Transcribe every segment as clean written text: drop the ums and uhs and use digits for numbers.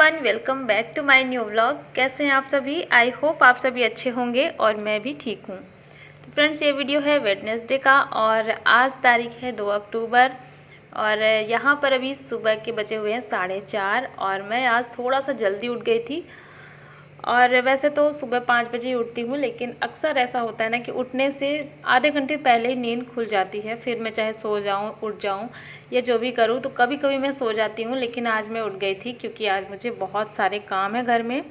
Everyone, welcome back to my new vlog. कैसे हैं आप सभी? आई होप आप सभी अच्छे होंगे और मैं भी ठीक हूँ। तो फ्रेंड्स, ये वीडियो है वेडनेसडे का और आज तारीख है 2 अक्टूबर और यहाँ पर अभी सुबह के बजे हुए हैं 4:30 और मैं आज थोड़ा सा जल्दी उठ गई थी। और वैसे तो सुबह 5 बजे ही उठती हूँ, लेकिन अक्सर ऐसा होता है ना कि उठने से आधे घंटे पहले ही नींद खुल जाती है। फिर मैं चाहे सो जाऊँ, उठ जाऊँ या जो भी करूँ, तो कभी कभी मैं सो जाती हूँ। लेकिन आज मैं उठ गई थी क्योंकि आज मुझे बहुत सारे काम है घर में,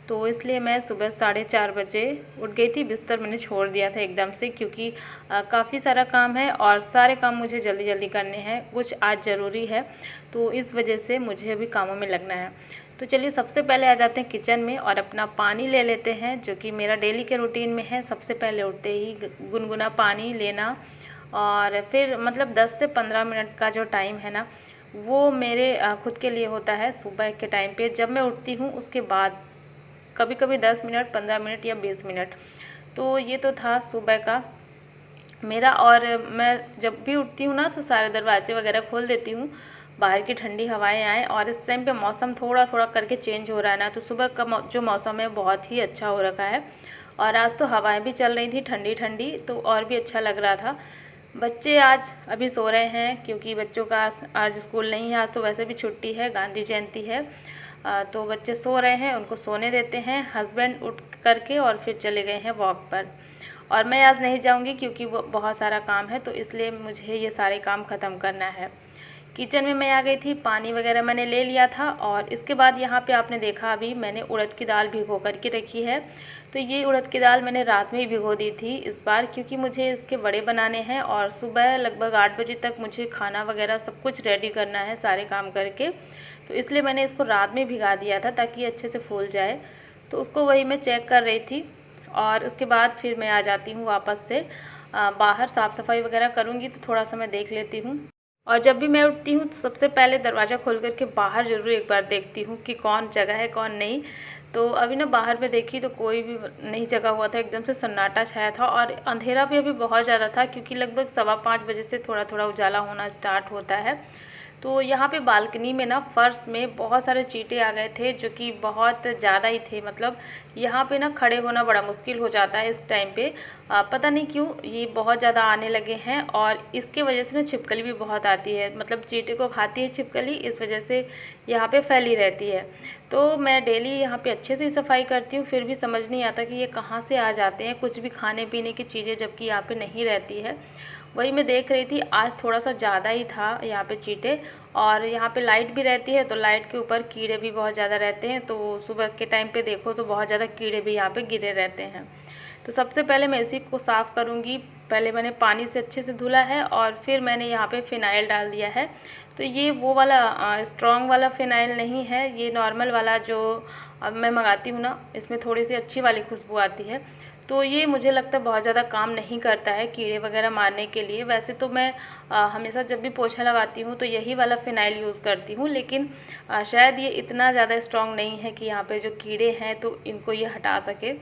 तो इसलिए मैं सुबह 4:30 बजे उठ गई थी। बिस्तर मैंने छोड़ दिया था एकदम से क्योंकि काफ़ी सारा काम है और सारे काम मुझे जल्दी जल्दी करने हैं। कुछ आज ज़रूरी है, तो इस वजह से मुझे अभी कामों में लगना है। तो चलिए सबसे पहले आ जाते हैं किचन में और अपना पानी ले लेते हैं, जो कि मेरा डेली के रूटीन में है। सबसे पहले उठते ही गुनगुना पानी लेना और फिर मतलब 10 से 15 मिनट का जो टाइम है ना, वो मेरे खुद के लिए होता है सुबह के टाइम पे जब मैं उठती हूँ। उसके बाद कभी कभी 10 मिनट, 15 मिनट या 20 मिनट। तो ये तो था सुबह का मेरा। और मैं जब भी उठती हूँ ना तो सारे दरवाजे वगैरह खोल देती हूँ, बाहर की ठंडी हवाएं आएँ। और इस टाइम पे मौसम थोड़ा थोड़ा करके चेंज हो रहा है ना, तो सुबह का जो मौसम है बहुत ही अच्छा हो रखा है। और आज तो हवाएं भी चल रही थी ठंडी ठंडी, तो और भी अच्छा लग रहा था। बच्चे आज अभी सो रहे हैं क्योंकि बच्चों का आज स्कूल नहीं है। आज तो वैसे भी छुट्टी है, गांधी जयंती है। तो बच्चे सो रहे हैं, उनको सोने देते हैं। हस्बैंड उठ करके और फिर चले गए हैं वॉक पर। और मैं आज नहीं जाऊंगी क्योंकि वो बहुत सारा काम है, तो इसलिए मुझे ये सारे काम ख़त्म करना है। किचन में मैं आ गई थी, पानी वगैरह मैंने ले लिया था। और इसके बाद यहाँ पे आपने देखा अभी मैंने उड़द की दाल भिगो करके रखी है। तो ये उड़द की दाल मैंने रात में ही भिगो दी थी इस बार, क्योंकि मुझे इसके बड़े बनाने हैं और सुबह लगभग 8 बजे तक मुझे खाना वगैरह सब कुछ रेडी करना है सारे काम करके। तो इसलिए मैंने इसको रात में भिगा दिया था ताकि अच्छे से फूल जाए। तो उसको वही मैं चेक कर रही थी और उसके बाद फिर मैं आ जाती हूँ वापस से बाहर। साफ़ सफाई वगैरह करूँगी तो थोड़ा सा मैं देख लेती हूँ। और जब भी मैं उठती हूँ तो सबसे पहले दरवाज़ा खोल करके बाहर ज़रूर एक बार देखती हूँ कि कौन जगह है कौन नहीं। तो अभी ना बाहर में देखी तो कोई भी नहीं जगा हुआ था, एकदम से सन्नाटा छाया था। और अंधेरा भी अभी बहुत ज़्यादा था क्योंकि लगभग 5:15 बजे से थोड़ा थोड़ा उजाला होना स्टार्ट होता है। तो यहाँ पे बालकनी में ना फर्श में बहुत सारे चींटे आ गए थे, जो कि बहुत ज़्यादा ही थे। मतलब यहाँ पे ना खड़े होना बड़ा मुश्किल हो जाता है इस टाइम पे। पता नहीं क्यों ये बहुत ज़्यादा आने लगे हैं और इसके वजह से ना छिपकली भी बहुत आती है। मतलब चींटे को खाती है छिपकली, इस वजह से यहाँ पे फैली रहती है। तो मैं डेली यहाँ पे अच्छे से सफाई करती हूँ, फिर भी समझ नहीं आता कि ये कहाँ से आ जाते हैं, कुछ भी खाने पीने की चीज़ें जबकि यहाँ पे नहीं रहती है। वही मैं देख रही थी, आज थोड़ा सा ज़्यादा ही था यहाँ पे चींटे। और यहाँ पे लाइट भी रहती है तो लाइट के ऊपर कीड़े भी बहुत ज़्यादा रहते हैं। तो सुबह के टाइम पे देखो तो बहुत ज़्यादा कीड़े भी यहाँ पे गिरे रहते हैं। तो सबसे पहले मैं इसी को साफ़ करूँगी। पहले मैंने पानी से अच्छे से धुला है और फिर मैंने यहाँ पे फ़िनाइल डाल दिया है। तो ये वो वाला स्ट्रॉन्ग वाला फ़िनाइल नहीं है, ये नॉर्मल वाला जो अब मैं मंगाती हूँ ना, इसमें थोड़ी सी अच्छी वाली खुशबू आती है। तो ये मुझे लगता है बहुत ज़्यादा काम नहीं करता है कीड़े वगैरह मारने के लिए। वैसे तो मैं हमेशा जब भी पोछा लगाती हूँ तो यही वाला फ़िनाइल यूज़ करती हूँ, लेकिन शायद ये इतना ज़्यादा स्ट्रॉन्ग नहीं है कि यहाँ पे जो कीड़े हैं तो इनको ये हटा सके।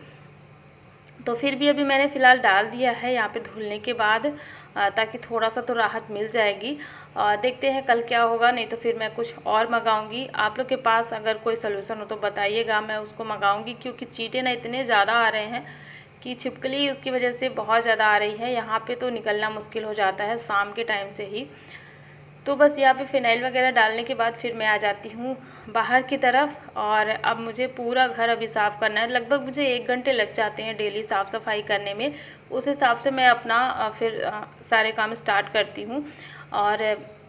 तो फिर भी अभी मैंने फ़िलहाल डाल दिया है यहाँ पे धुलने के बाद, ताकि थोड़ा सा तो राहत मिल जाएगी। देखते हैं कल क्या होगा, नहीं तो फिर मैं कुछ और मंगाऊंगी। आप लोग के पास अगर कोई सलूशन हो तो बताइएगा, मैं उसको मंगाऊंगी। क्योंकि चींटे ना इतने ज़्यादा आ रहे हैं कि छिपकली उसकी वजह से बहुत ज़्यादा आ रही है। यहाँ पे तो निकलना मुश्किल हो जाता है शाम के टाइम से ही। तो बस यहाँ पे फ़िनाइल वगैरह डालने के बाद फिर मैं आ जाती हूँ बाहर की तरफ। और अब मुझे पूरा घर अभी साफ़ करना है। लगभग मुझे 1 घंटे लग जाते हैं डेली साफ़ सफाई करने में। उस हिसाब से मैं अपना फिर सारे काम स्टार्ट करती हूँ। और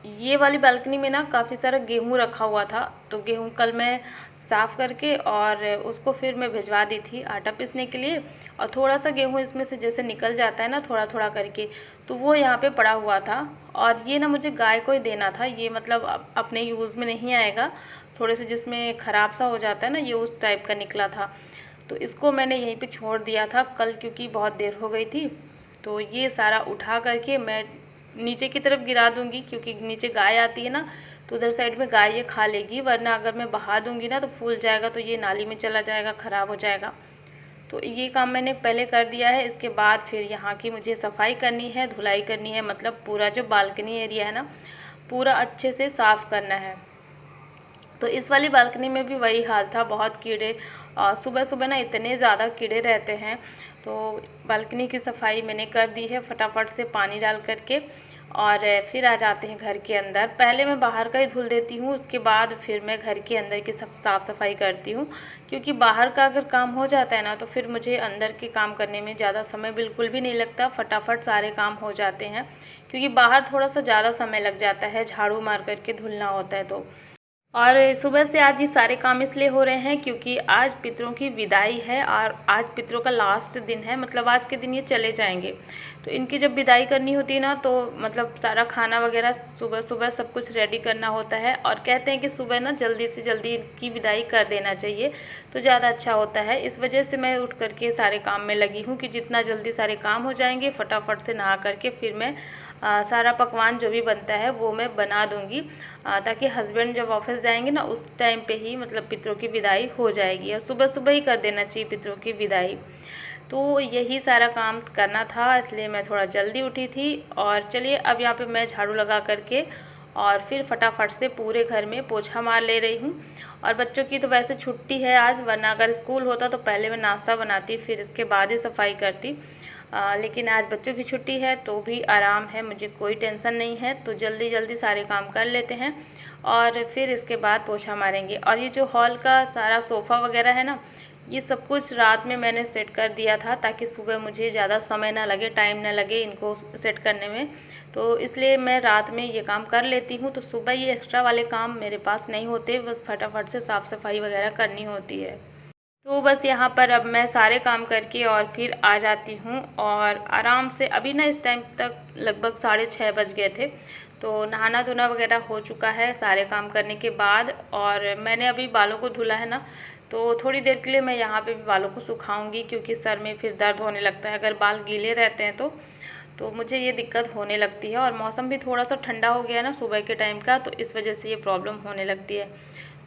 ये वाली बालकनी में ना काफ़ी सारा गेहूँ रखा हुआ था, तो गेहूँ कल मैं साफ़ करके और उसको फिर मैं भिजवा दी थी आटा पीसने के लिए। और थोड़ा सा गेहूँ इसमें से जैसे निकल जाता है ना थोड़ा थोड़ा करके, तो वो यहाँ पे पड़ा हुआ था। और ये ना मुझे गाय को ही देना था, ये मतलब अपने यूज़ में नहीं आएगा। थोड़े से जिसमें ख़राब सा हो जाता है ना, ये उस टाइप का निकला था। तो इसको मैंने यहीं पे छोड़ दिया था कल, क्योंकि बहुत देर हो गई थी। तो ये सारा उठा करके मैं नीचे की तरफ गिरा दूँगी, क्योंकि नीचे गाय आती है ना, तो उधर साइड में गाय ये खा लेगी। वरना अगर मैं बहा दूँगी ना तो फूल जाएगा, तो ये नाली में चला जाएगा, ख़राब हो जाएगा। तो ये काम मैंने पहले कर दिया है। इसके बाद फिर यहाँ की मुझे सफाई करनी है, धुलाई करनी है। मतलब पूरा जो बालकनी एरिया है ना, पूरा अच्छे से साफ़ करना है। तो इस वाली बालकनी में भी वही हाल था, बहुत कीड़े। सुबह सुबह ना इतने ज़्यादा कीड़े रहते हैं। तो बालकनी की सफाई मैंने कर दी है फटाफट से पानी डाल करके, और फिर आ जाते हैं घर के अंदर। पहले मैं बाहर का ही धुल देती हूँ, उसके बाद फिर मैं घर के अंदर की साफ़ सफाई करती हूँ, क्योंकि बाहर का अगर काम हो जाता है ना तो फिर मुझे अंदर के काम करने में ज़्यादा समय बिल्कुल भी नहीं लगता, फटाफट सारे काम हो जाते हैं। क्योंकि बाहर थोड़ा सा ज़्यादा समय लग जाता है, झाड़ू मार करके धुलना होता है। तो और सुबह से आज ये सारे काम इसलिए हो रहे हैं क्योंकि आज पितरों की विदाई है, और आज पितरों का लास्ट दिन है, मतलब आज के दिन ये चले जाएंगे। तो इनकी जब विदाई करनी होती है ना, तो मतलब सारा खाना वगैरह सुबह सुबह सब कुछ रेडी करना होता है, और कहते हैं कि सुबह ना जल्दी से जल्दी इनकी विदाई कर देना चाहिए तो ज़्यादा अच्छा होता है। इस वजह से मैं उठ करके सारे काम में लगी हूँ कि जितना जल्दी सारे काम हो जाएंगे, फटाफट से नहा करके फिर मैं सारा पकवान जो भी बनता है वो मैं बना दूँगी, ताकि हस्बैंड जब ऑफिस जाएंगे ना उस टाइम पे ही मतलब पितरों की विदाई हो जाएगी, और सुबह सुबह ही कर देना चाहिए पितरों की विदाई। तो यही सारा काम करना था, इसलिए मैं थोड़ा जल्दी उठी थी। और चलिए अब यहाँ पे मैं झाड़ू लगा करके और फिर फटाफट से पूरे घर में पोछा मार ले रही हूँ। और बच्चों की तो वैसे छुट्टी है आज, वरना अगर स्कूल होता तो पहले मैं नाश्ता बनाती फिर इसके बाद ही सफाई करती। लेकिन आज बच्चों की छुट्टी है तो भी आराम है, मुझे कोई टेंशन नहीं है। तो जल्दी जल्दी सारे काम कर लेते हैं और फिर इसके बाद पोछा मारेंगे। और ये जो हॉल का सारा सोफ़ा वगैरह है ना, ये सब कुछ रात में मैंने सेट कर दिया था, ताकि सुबह मुझे ज़्यादा समय ना लगे, टाइम ना लगे इनको सेट करने में। तो इसलिए मैं रात में ये काम कर लेती हूँ, तो सुबह ये एक्स्ट्रा वाले काम मेरे पास नहीं होते, बस फटाफट से साफ़ सफाई वगैरह करनी होती है। तो बस यहाँ पर अब मैं सारे काम करके और फिर आ जाती हूँ, और आराम से अभी ना इस टाइम तक लगभग 6:30 बज गए थे। तो नहाना धोना वगैरह हो चुका है सारे काम करने के बाद। और मैंने अभी बालों को धुला है ना, तो थोड़ी देर के लिए मैं यहाँ पे भी बालों को सुखाऊंगी, क्योंकि सर में फिर दर्द होने लगता है अगर बाल गीले रहते हैं तो मुझे ये दिक्कत होने लगती है। और मौसम भी थोड़ा सा ठंडा हो गया ना सुबह के टाइम का, तो इस वजह से ये प्रॉब्लम होने लगती है।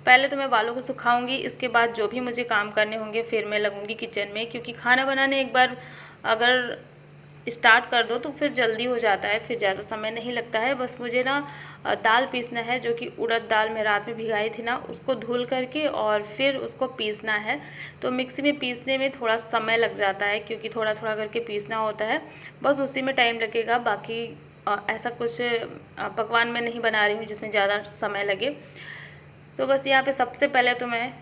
पहले तो मैं बालों को सुखाऊंगी, इसके बाद जो भी मुझे काम करने होंगे फिर मैं लगूंगी किचन में, क्योंकि खाना बनाने एक बार अगर स्टार्ट कर दो तो फिर जल्दी हो जाता है, फिर ज़्यादा समय नहीं लगता है। बस मुझे ना दाल पीसना है, जो कि उड़द दाल मैं रात में भिगाई थी ना, उसको धुल करके और फिर उसको पीसना है। तो मिक्सी में पीसने में थोड़ा समय लग जाता है, क्योंकि थोड़ा थोड़ा करके पीसना होता है, बस उसी में टाइम लगेगा। बाकी ऐसा कुछ पकवान मैं नहीं बना रही हूँ जिसमें ज़्यादा समय लगे। तो बस यहाँ पे सबसे पहले तो मैं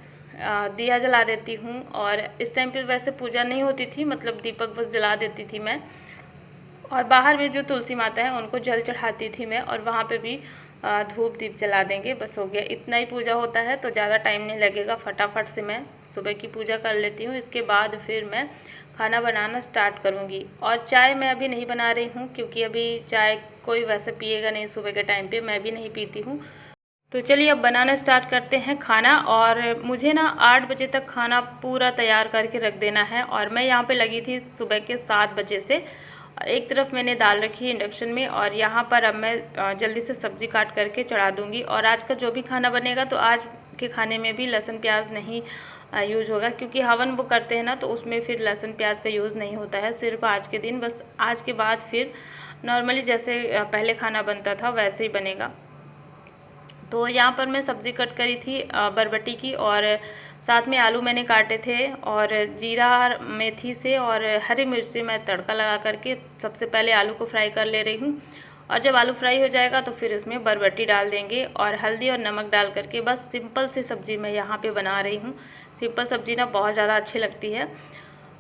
दिया जला देती हूँ। और इस टाइम पे वैसे पूजा नहीं होती थी, मतलब दीपक बस जला देती थी मैं। और बाहर में जो तुलसी माता है उनको जल चढ़ाती थी मैं, और वहाँ पे भी धूप दीप जला देंगे, बस हो गया। इतना ही पूजा होता है, तो ज़्यादा टाइम नहीं लगेगा। फटाफट से मैं सुबह की पूजा कर लेती हूँ, इसके बाद फिर मैं खाना बनाना स्टार्ट करूँगी। और चाय मैं अभी नहीं बना रही हूँ, क्योंकि अभी चाय कोई वैसे पिएगा नहीं सुबह के टाइम पे, मैं भी नहीं पीती हूँ। तो चलिए अब बनाना स्टार्ट करते हैं खाना। और मुझे ना 8 बजे तक खाना पूरा तैयार करके रख देना है, और मैं यहाँ पे लगी थी सुबह के 7 बजे से। एक तरफ मैंने दाल रखी इंडक्शन में, और यहाँ पर अब मैं जल्दी से सब्ज़ी काट करके चढ़ा दूँगी। और आज का जो भी खाना बनेगा, तो आज के खाने में भी लहसुन प्याज नहीं यूज़ होगा, क्योंकि हवन वो करते हैं ना, तो उसमें फिर लहसुन प्याज का यूज़ नहीं होता है, सिर्फ आज के दिन। बस आज के बाद फिर नॉर्मली जैसे पहले खाना बनता था वैसे ही बनेगा। तो यहाँ पर मैं सब्ज़ी कट करी थी बरबटी की, और साथ में आलू मैंने काटे थे, और जीरा मेथी से और हरी मिर्च से मैं तड़का लगा करके सबसे पहले आलू को फ्राई कर ले रही हूँ। और जब आलू फ्राई हो जाएगा तो फिर इसमें बरबटी डाल देंगे, और हल्दी और नमक डाल करके बस सिंपल सी सब्ज़ी मैं यहाँ पे बना रही हूँ। सिंपल सब्ज़ी ना बहुत ज़्यादा अच्छी लगती है।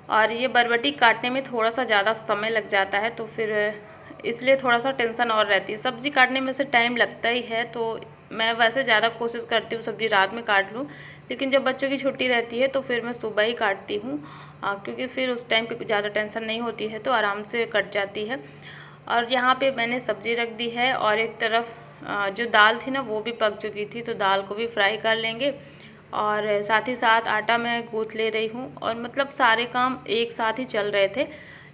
और ये बरबटी काटने में थोड़ा सा ज़्यादा समय लग जाता है, तो फिर इसलिए थोड़ा सा टेंशन और रहती है। सब्ज़ी काटने में से टाइम लगता ही है, तो मैं वैसे ज़्यादा कोशिश करती हूँ सब्ज़ी रात में काट लूँ, लेकिन जब बच्चों की छुट्टी रहती है तो फिर मैं सुबह ही काटती हूँ, क्योंकि फिर उस टाइम पे ज़्यादा टेंशन नहीं होती है, तो आराम से कट जाती है। और यहाँ पे मैंने सब्ज़ी रख दी है, और एक तरफ जो दाल थी ना वो भी पक चुकी थी, तो दाल को भी फ्राई कर लेंगे। और साथ ही साथ आटा मैं गूँथ ले रही हूँ, और मतलब सारे काम एक साथ ही चल रहे थे।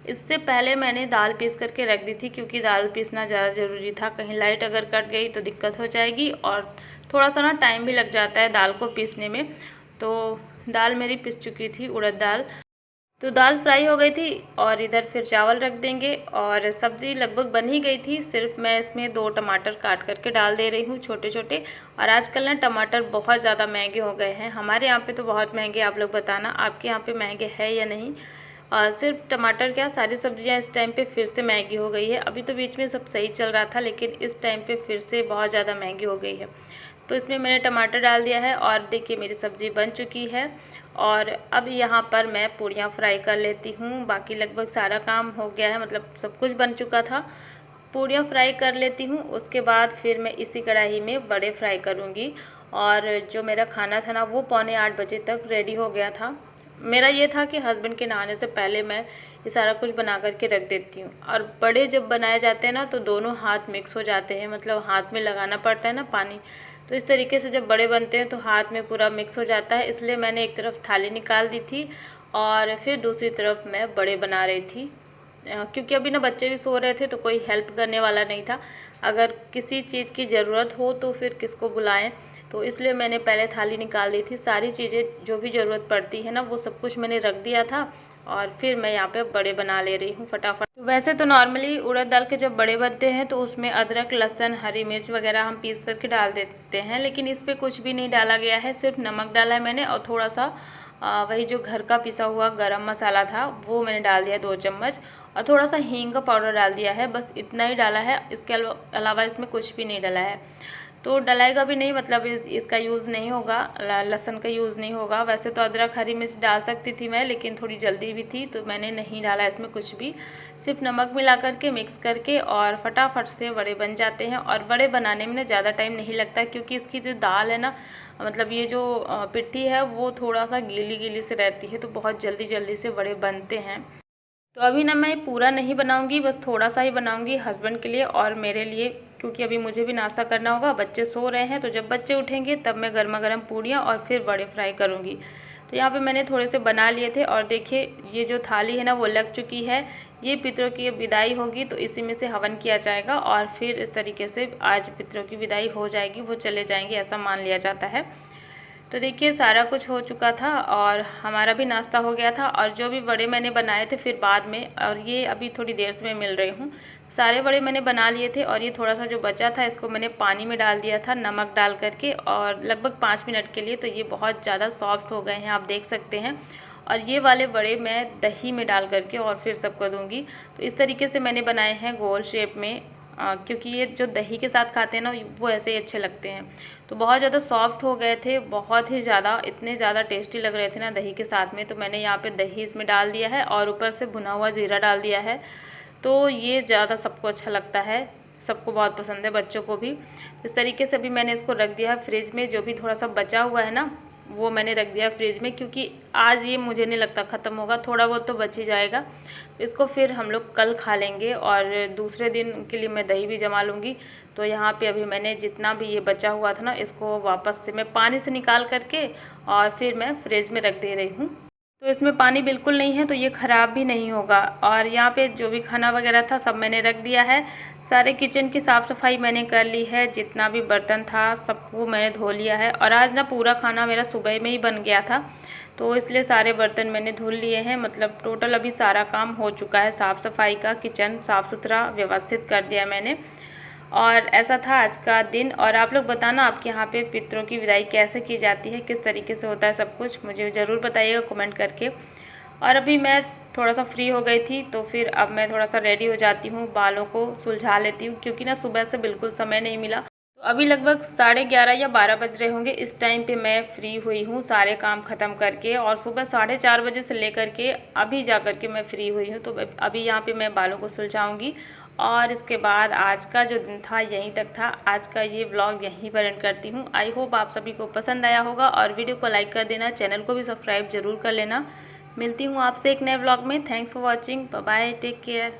इससे पहले मैंने दाल पीस करके रख दी थी, क्योंकि दाल पीसना ज़्यादा ज़रूरी था, कहीं लाइट अगर कट गई तो दिक्कत हो जाएगी, और थोड़ा सा ना टाइम भी लग जाता है दाल को पीसने में। तो दाल मेरी पिस चुकी थी, उड़द दाल। तो दाल फ्राई हो गई थी और इधर फिर चावल रख देंगे और सब्ज़ी लगभग बन ही गई थी। सिर्फ मैं इसमें 2 टमाटर काट करके डाल दे रही हूँ छोटे छोटे। और आजकल ना टमाटर बहुत ज़्यादा महंगे हो गए हैं। हमारे यहाँ पे तो बहुत महंगे, आप लोग बताना आपके यहाँ पे महंगे है या नहीं। और सिर्फ टमाटर क्या, सारी सब्जियां इस टाइम पे फिर से महंगी हो गई है। अभी तो बीच में सब सही चल रहा था, लेकिन इस टाइम पे फिर से बहुत ज़्यादा महंगी हो गई है। तो इसमें मैंने टमाटर डाल दिया है और देखिए मेरी सब्ज़ी बन चुकी है। और अब यहाँ पर मैं पूड़ियाँ फ्राई कर लेती हूँ। बाकी लगभग सारा काम हो गया है, मतलब सब कुछ बन चुका था। पूड़ियाँ फ्राई कर लेती हूँ, उसके बाद फिर मैं इसी कढ़ाई में बड़े फ्राई करूँगी। और जो मेरा खाना था ना वो 7:45 बजे तक रेडी हो गया था। मेरा ये था कि हस्बैंड के नहाने से पहले मैं ये सारा कुछ बना करके रख देती हूँ। और बड़े जब बनाए जाते हैं ना तो दोनों हाथ मिक्स हो जाते हैं, मतलब हाथ में लगाना पड़ता है ना पानी। तो इस तरीके से जब बड़े बनते हैं तो हाथ में पूरा मिक्स हो जाता है। इसलिए मैंने एक तरफ थाली निकाल दी थी और फिर दूसरी तरफ मैं बड़े बना रही थी। क्योंकि अभी ना बच्चे भी सो रहे थे तो कोई हेल्प करने वाला नहीं था। अगर किसी चीज़ की ज़रूरत हो तो फिर किसको बुलाएं, तो इसलिए मैंने पहले थाली निकाल दी थी। सारी चीज़ें जो भी ज़रूरत पड़ती है ना वो सब कुछ मैंने रख दिया था और फिर मैं यहाँ पे बड़े बना ले रही हूँ फटाफट। तो वैसे तो नॉर्मली उड़द दाल के जब बड़े बनते हैं तो उसमें अदरक, लहसुन, हरी मिर्च वगैरह हम पीस करके डाल देते हैं, लेकिन इस पर कुछ भी नहीं डाला गया है। सिर्फ नमक डाला है मैंने और थोड़ा सा वही जो घर का पिसा हुआ गरम मसाला था वो मैंने डाल दिया 2 चम्मच। और थोड़ा सा हींग का पाउडर डाल दिया है, बस इतना ही डाला है। इसके अलावा इसमें कुछ भी नहीं डाला है। तो डलाएगा भी नहीं, मतलब इसका यूज़ नहीं होगा, लहसुन का यूज़ नहीं होगा। वैसे तो अदरक, हरी मिर्च डाल सकती थी मैं, लेकिन थोड़ी जल्दी भी थी तो मैंने नहीं डाला इसमें कुछ भी। सिर्फ नमक मिला करके मिक्स करके और फटाफट से बड़े बन जाते हैं। और बड़े बनाने में ना ज़्यादा टाइम नहीं लगता, क्योंकि इसकी जो दाल है ना, मतलब ये जो पिट्ठी है वो थोड़ा सा गीली गीली से रहती है, तो बहुत जल्दी जल्दी से बड़े बनते हैं। तो अभी ना मैं पूरा नहीं बनाऊंगी, बस थोड़ा सा ही बनाऊंगी हस्बैंड के लिए और मेरे लिए, क्योंकि अभी मुझे भी नाश्ता करना होगा। बच्चे सो रहे हैं तो जब बच्चे उठेंगे तब मैं गर्मा गर्म पूड़ियाँ और फिर बड़े फ्राई करूँगी। तो यहाँ पे मैंने थोड़े से बना लिए थे और देखिए ये जो थाली है ना वो लग चुकी है। ये पितरों की विदाई होगी तो इसी में से हवन किया जाएगा और फिर इस तरीके से आज पितरों की विदाई हो जाएगी, वो चले जाएंगे, ऐसा मान लिया जाता है। तो देखिए सारा कुछ हो चुका था और हमारा भी नाश्ता हो गया था। और जो भी बड़े मैंने बनाए थे फिर बाद में, और ये अभी थोड़ी देर से मैं मिल रही हूँ। सारे बड़े मैंने बना लिए थे और ये थोड़ा सा जो बचा था इसको मैंने पानी में डाल दिया था नमक डाल करके, और लगभग 5 मिनट के लिए। तो ये बहुत ज़्यादा सॉफ्ट हो गए हैं, आप देख सकते हैं। और ये वाले बड़े मैं दही में डाल करके और फिर सबको दूंगी। तो इस तरीके से मैंने बनाए हैं गोल शेप में, क्योंकि ये जो दही के साथ खाते हैं ना वो ऐसे ही अच्छे लगते हैं। तो बहुत ज़्यादा सॉफ्ट हो गए थे, बहुत ही ज़्यादा, इतने ज़्यादा टेस्टी लग रहे थे ना दही के साथ में। तो मैंने यहाँ पे दही इसमें डाल दिया है और ऊपर से भुना हुआ जीरा डाल दिया है। तो ये ज़्यादा सबको अच्छा लगता है, सबको बहुत पसंद है, बच्चों को भी। इस तरीके से अभी मैंने इसको रख दिया है फ्रिज में। जो भी थोड़ा सा बचा हुआ है ना वो मैंने रख दिया फ्रिज में, क्योंकि आज ये मुझे नहीं लगता ख़त्म होगा, थोड़ा बहुत तो बच ही जाएगा। इसको फिर हम लोग कल खा लेंगे और दूसरे दिन के लिए मैं दही भी जमा लूँगी। तो यहाँ पे अभी मैंने जितना भी ये बचा हुआ था ना इसको वापस से मैं पानी से निकाल करके और फिर मैं फ्रिज में रख दे रही हूँ। तो इसमें पानी बिल्कुल नहीं है तो ये ख़राब भी नहीं होगा। और यहाँ पे जो भी खाना वगैरह था सब मैंने रख दिया है। सारे किचन की साफ़ सफाई मैंने कर ली है, जितना भी बर्तन था सबको मैंने धो लिया है। और आज ना पूरा खाना मेरा सुबह में ही बन गया था, तो इसलिए सारे बर्तन मैंने धुल लिए हैं। मतलब टोटल अभी सारा काम हो चुका है साफ़ सफाई का। किचन साफ़ सुथरा व्यवस्थित कर दिया मैंने। और ऐसा था आज का दिन। और आप लोग बताना आपके यहाँ पे पितरों की विदाई कैसे की जाती है, किस तरीके से होता है सब कुछ, मुझे ज़रूर बताइएगा कमेंट करके। और अभी मैं थोड़ा सा फ्री हो गई थी तो फिर अब मैं थोड़ा सा रेडी हो जाती हूँ, बालों को सुलझा लेती हूँ, क्योंकि ना सुबह से बिल्कुल समय नहीं मिला। तो अभी लगभग 11:30 या 12 बज रहे होंगे, इस टाइम पे मैं फ्री हुई हूँ सारे काम ख़त्म करके। और सुबह 4:30 बजे से लेकर के अभी जा कर के मैं फ्री हुई हूँ। तो अभी यहाँ पे मैं बालों को सुलझाऊँगी और इसके बाद आज का जो दिन था यहीं तक था। आज का ये व्लॉग यहीं पर एंड करती हूँ। आई होप आप सभी को पसंद आया होगा और वीडियो को लाइक कर देना, चैनल को भी सब्सक्राइब जरूर कर लेना। मिलती हूँ आपसे एक नए व्लॉग में। Thanks for watching, bye bye, take care.